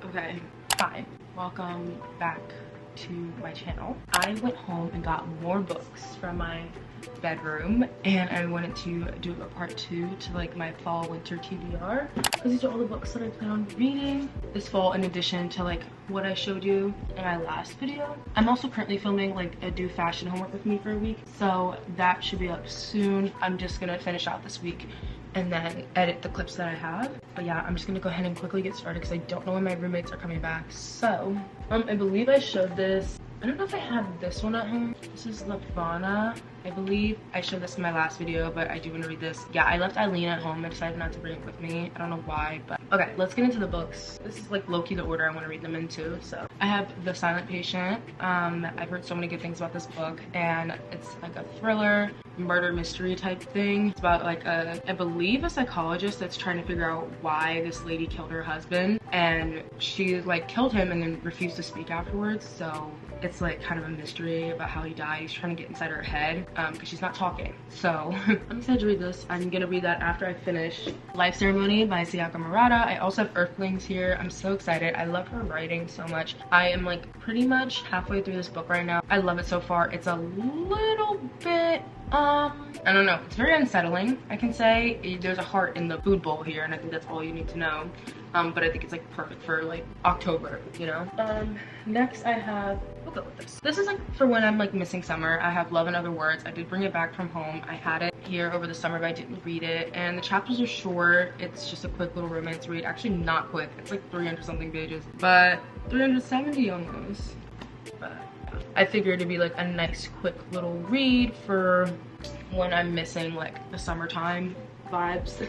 Okay, hi. Welcome back to my channel. I went home and got more books from my bedroom, and I wanted to do a part 2 to like my fall winter TBR, because these are all the books that I plan on reading this fall, in addition to like what I showed you in my last video. I'm also currently filming like a do fashion homework with me for a week, so that should be up soon. I'm just gonna finish out this week and then edit the clips that I have. But yeah, I'm just gonna go ahead and quickly get started because I don't know when my roommates are coming back. So I believe I showed this. I don't know if I have this one at home. This is Lapvona. I believe I showed this in my last video, but I do want to read this. Yeah, I left Eileen at home. I decided not to bring it with me. I don't know why, but okay, let's get into the books. This is like low-key the order I want to read them into. So I have The Silent Patient. I've heard so many good things about this book, and it's like a thriller, murder mystery type thing. It's about like I believe a psychologist that's trying to figure out why this lady killed her husband, and she like killed him and then refused to speak afterwards. So it's like kind of a mystery about how he died. He's trying to get inside her head because she's not talking. So I'm excited to read this. I'm gonna read that after I finish Life Ceremony by Sayaka Murata. I also have Earthlings here. I'm so excited. I love her writing so much. I am like pretty much halfway through this book right now. I love it so far. It's a little bit I don't know, it's very unsettling. I can say there's a heart in the food bowl here, and I think that's all you need to know. But I think it's like perfect for like October, you know. Next I have, we'll go with this. This is like for when I'm like missing summer. I have Love and Other Words. I did bring it back from home. I had it here over the summer, but I didn't read it, and the chapters are short. It's just a quick little romance read. Actually not quick, it's like 300 something pages, but 370 almost. But I figured it'd be like a nice quick little read for when I'm missing like the summertime vibes.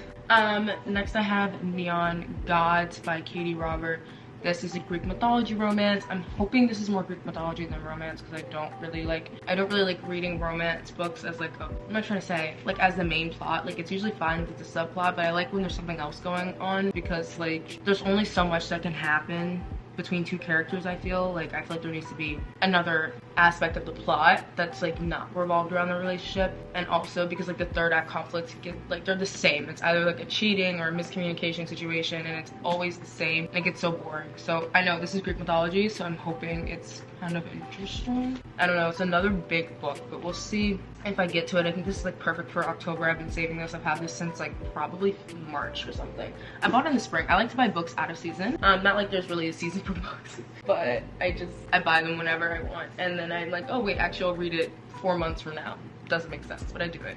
Next I have Neon Gods by Katie Robert. This is a Greek mythology romance. I'm hoping this is more Greek mythology than romance, because I don't really like reading romance books as like what am I trying to say, like as the main plot. Like it's usually fine if it's a subplot, but I like when there's something else going on, because like there's only so much that can happen between two characters. I feel like there needs to be another aspect of the plot that's like not revolved around the relationship. And also because like the third act conflicts get like they're the same. It's either like a cheating or a miscommunication situation, and it's always the same, and it gets so boring. So I know this is Greek mythology, so I'm hoping it's kind of interesting. I don't know, it's another big book, but we'll see if I get to it. I think this is like perfect for October. I've been saving this. I've had this since like probably March or something. I bought it in the spring. I like to buy books out of season. Not like there's really a season for books, but I buy them whenever I want, and then I'm like, oh wait, actually I'll read it 4 months from now. Doesn't make sense, but I do it.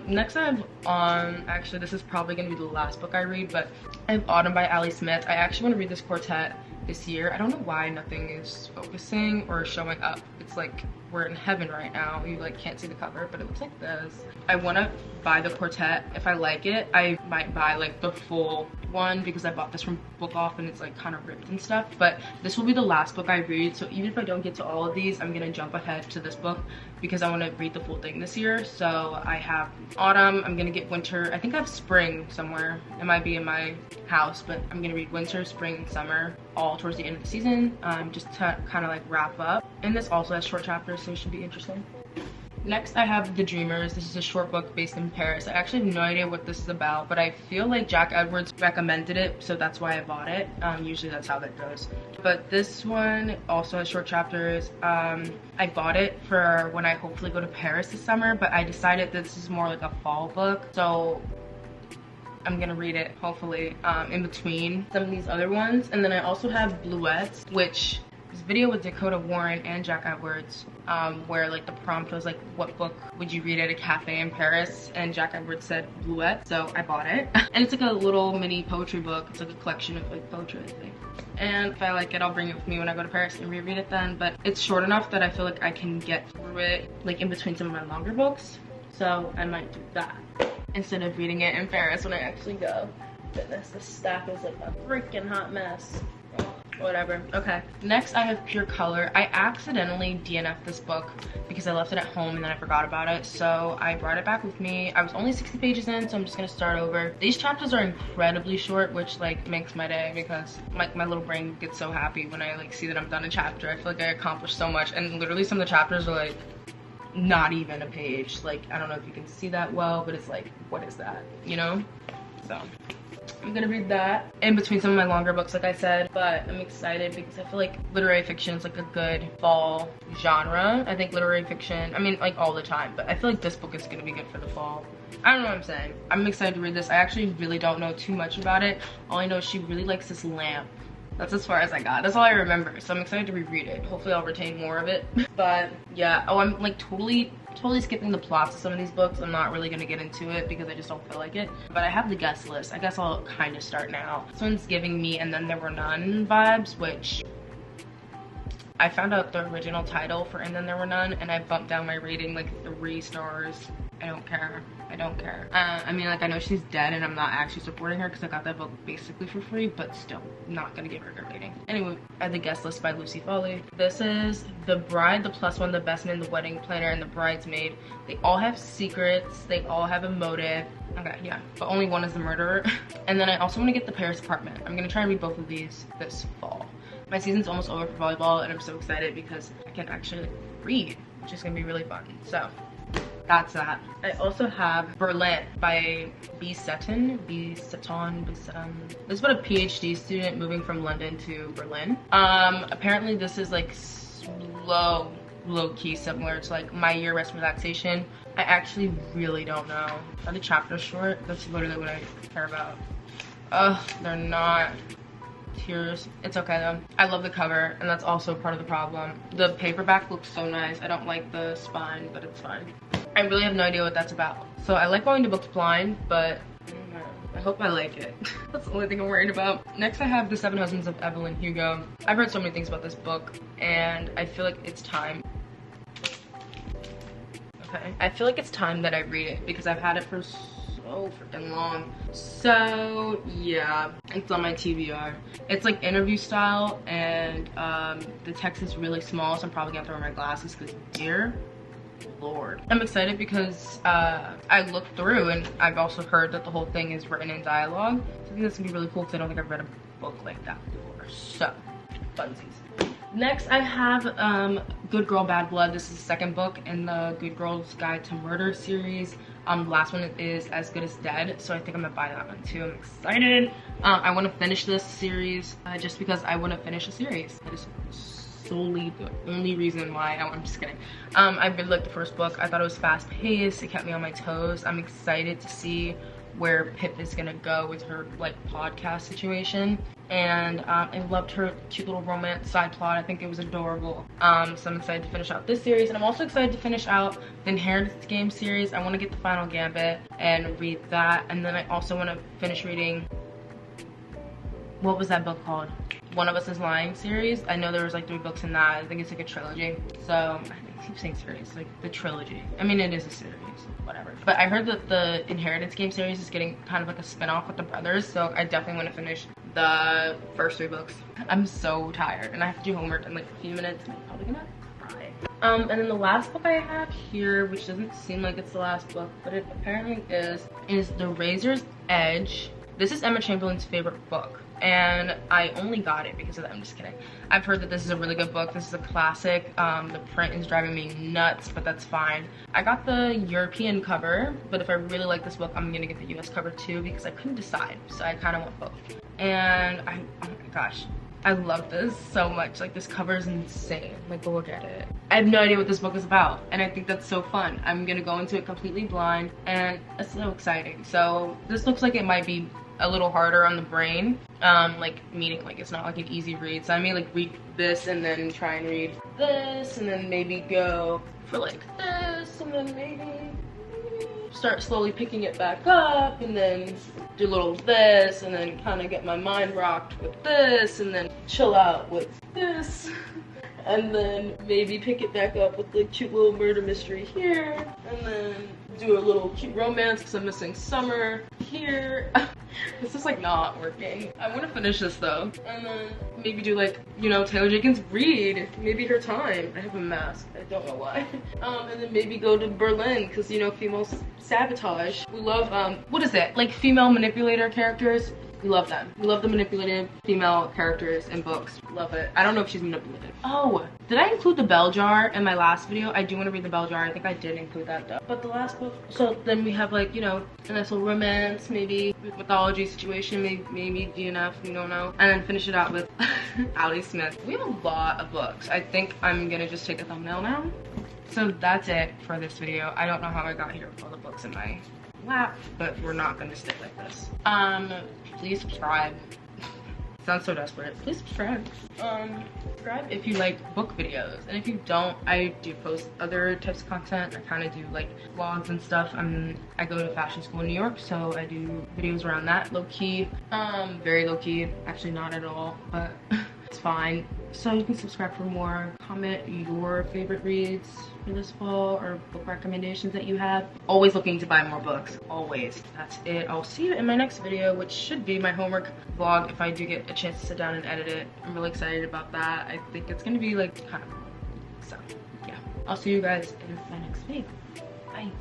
Next I have actually this is probably gonna be the last book I read, but I have Autumn by Ali Smith. I actually want to read this quartet this year. I don't know why nothing is focusing or showing up. It's like we're in heaven right now. You like can't see the cover, but it looks like this. I want to buy the quartet. If I like it, I might buy like the full one, because I bought this from Book Off and it's like kind of ripped and stuff. But this will be the last book I read, so even if I don't get to all of these, I'm gonna jump ahead to this book because I want to read the full thing this year. So I have Autumn, I'm gonna get Winter. I think I have Spring somewhere. It might be in my house, but I'm gonna read Winter, Spring, and Summer all towards the end of the season, just to kind of like wrap up. And this also has short chapters, so it should be interesting. Next I have The Dreamers. This is a short book based in Paris. I actually have no idea what this is about, but I feel like Jack Edwards recommended it, so that's why I bought it. Usually that's how that goes. But this one also has short chapters. I bought it for when I hopefully go to Paris this summer, but I decided this is more like a fall book, so I'm gonna read it hopefully in between some of these other ones. And then I also have Bluets, which this video with Dakota Warren and Jack Edwards, where like the prompt was like, what book would you read at a cafe in Paris? And Jack Edwards said Bluet, so I bought it. And it's like a little mini poetry book. It's like a collection of like poetry, I think. And if I like it, I'll bring it with me when I go to Paris and reread it then. But it's short enough that I feel like I can get through it like in between some of my longer books. So I might do that instead of reading it in Paris when I actually go. Goodness, this stack is like a freaking hot mess. Whatever. Okay, next I have Pure Color. I accidentally DNF'd this book because I left it at home and then I forgot about it, so I brought it back with me. I was only 60 pages in, so I'm just gonna start over. These chapters are incredibly short, which like makes my day, because my little brain gets so happy when I like see that I'm done a chapter. I feel like I accomplished so much, and literally some of the chapters are like not even a page. Like I don't know if you can see that well, but it's like, what is that, you know? So I'm gonna read that in between some of my longer books, like I said, but I'm excited because I feel like literary fiction is like a good fall genre. I think literary fiction, I mean like all the time, but I feel like this book is gonna be good for the fall. I don't know what I'm saying. I'm excited to read this. I actually really don't know too much about it. All I know is she really likes this lamp. That's as far as I got. That's all I remember. So I'm excited to reread it. Hopefully I'll retain more of it. But yeah, oh, I'm like totally skipping the plots of some of these books. I'm not really gonna get into it because I just don't feel like it. But I have the guest list. I guess I'll kind of start now. This one's giving me And Then There Were None vibes, which I found out the original title for And Then There Were None, and I bumped down my rating like 3 stars. I don't care. I don't care. I mean, like, I know she's dead and I'm not actually supporting her because I got that book basically for free, but still not gonna give her a good rating. Anyway, I have The Guest List by Lucy Foley. This is The Bride, The Plus One, The Best Man, The Wedding Planner, and The Bridesmaid. They all have secrets. They all have a motive. Okay, yeah, but only one is the murderer. And then I also want to get The Paris Apartment. I'm gonna try and read both of these this fall. My season's almost over for volleyball and I'm so excited because I can actually read, which is gonna be really fun. So that's that. I also have Berlin by B. Seton. This is about a PhD student moving from London to Berlin. Apparently this is like low-key similar to like My Year Rest Relaxation. I actually really don't know. Are the chapters short? That's literally what I care about. Ugh, they're not. Tears. It's okay though. I love the cover and that's also part of the problem. The paperback looks so nice. I don't like the spine, but it's fine. I really have no idea what that's about. So I like going to books blind, but I don't know. I hope I like it. That's the only thing I'm worried about. Next I have The Seven Husbands of Evelyn, Hugo. I've heard so many things about this book and I feel like it's time. Okay. I feel like it's time that I read it because I've had it for so freaking long. So yeah, it's on my TBR. It's like interview style and the text is really small, so I'm probably gonna throw my glasses because dear Lord. I'm excited because I looked through and I've also heard that the whole thing is written in dialogue. So I think that's gonna be really cool because I don't think I've read a book like that before. So, funsies. Next I have Good Girl Bad Blood. This is the second book in the Good Girl's Guide to Murder series. The last one is As Good as Dead, so I think I'm gonna buy that one too. I'm excited. I want to finish this series just because I want to finish a series. That is solely the only reason why. I'm just kidding. I really liked the first book. I thought it was fast paced. It kept me on my toes. I'm excited to see where Pip is gonna go with her like podcast situation, and I loved her cute little romance side plot. I think it was adorable. So I'm excited to finish out this series, and I'm also excited to finish out the Inheritance Game series. I want to get the Final Gambit and read that, and then I also want to finish reading, what was that book called? One of Us is Lying series. I know there was like 3 books in that. I think it's like a trilogy. So I keep saying series, like the trilogy. I mean, it is a series, whatever. But I heard that the Inheritance Game series is getting kind of like a spin-off with the brothers. So I definitely want to finish the first 3 books. I'm so tired and I have to do homework in like a few minutes. I'm probably gonna cry. And then the last book I have here, which doesn't seem like it's the last book, but it apparently is The Razor's Edge. This is Emma Chamberlain's favorite book. And I only got it because of that. I'm just kidding. I've heard that this is a really good book. This is a classic. The print is driving me nuts, but that's fine. I got the European cover, but if I really like this book, I'm gonna get the US cover too because I couldn't decide. So I kind of want both. And oh my gosh, I love this so much. Like, this cover is insane. Like, look at it. I have no idea what this book is about, and I think that's so fun. I'm gonna go into it completely blind, and it's so exciting. So this looks like it might be a little harder on the brain, like meaning like it's not like an easy read. So I may like read this and then try and read this and then maybe go for like this and then maybe start slowly picking it back up and then do a little this and then kind of get my mind rocked with this and then chill out with this and then maybe pick it back up with the cute little murder mystery here and then do a little cute romance because I'm missing summer here. This is like not working. I want to finish this though, and then maybe do like, you know, Taylor Jenkins Reid, maybe her time. I have a mask, I don't know why. And then maybe go to Berlin because, you know, female sabotage. We love what is it, like female manipulator characters. We love them. We love the manipulative female characters in books. Love it. I don't know if she's manipulative. Oh, did I include the bell jar in my last video? I do want to read the bell jar. I think I did include that though. But the last book, so then we have like, you know, a nice little romance, maybe mythology situation, maybe DNF, we don't know. And then finish it out with Ali Smith. We have a lot of books. I think I'm gonna just take a thumbnail now. So that's it for this video. I don't know how I got here with all the books in my lap, but we're not gonna stick like this. Please subscribe. Sounds so desperate. Please subscribe. Subscribe if you like book videos, and if you don't, I do post other types of content. I kind of do like vlogs and stuff. I go to fashion school in New York, so I do videos around that. Low key, very low key. Actually, not at all, but it's fine. So you can subscribe for more. Comment your favorite reads for this fall or book recommendations that you have. Always looking to buy more books. Always. That's it. I'll see you in my next video, which should be my homework vlog if I do get a chance to sit down and edit it. I'm really excited about that. I think it's gonna be like kind of cool. So yeah. I'll see you guys in my next video. Bye.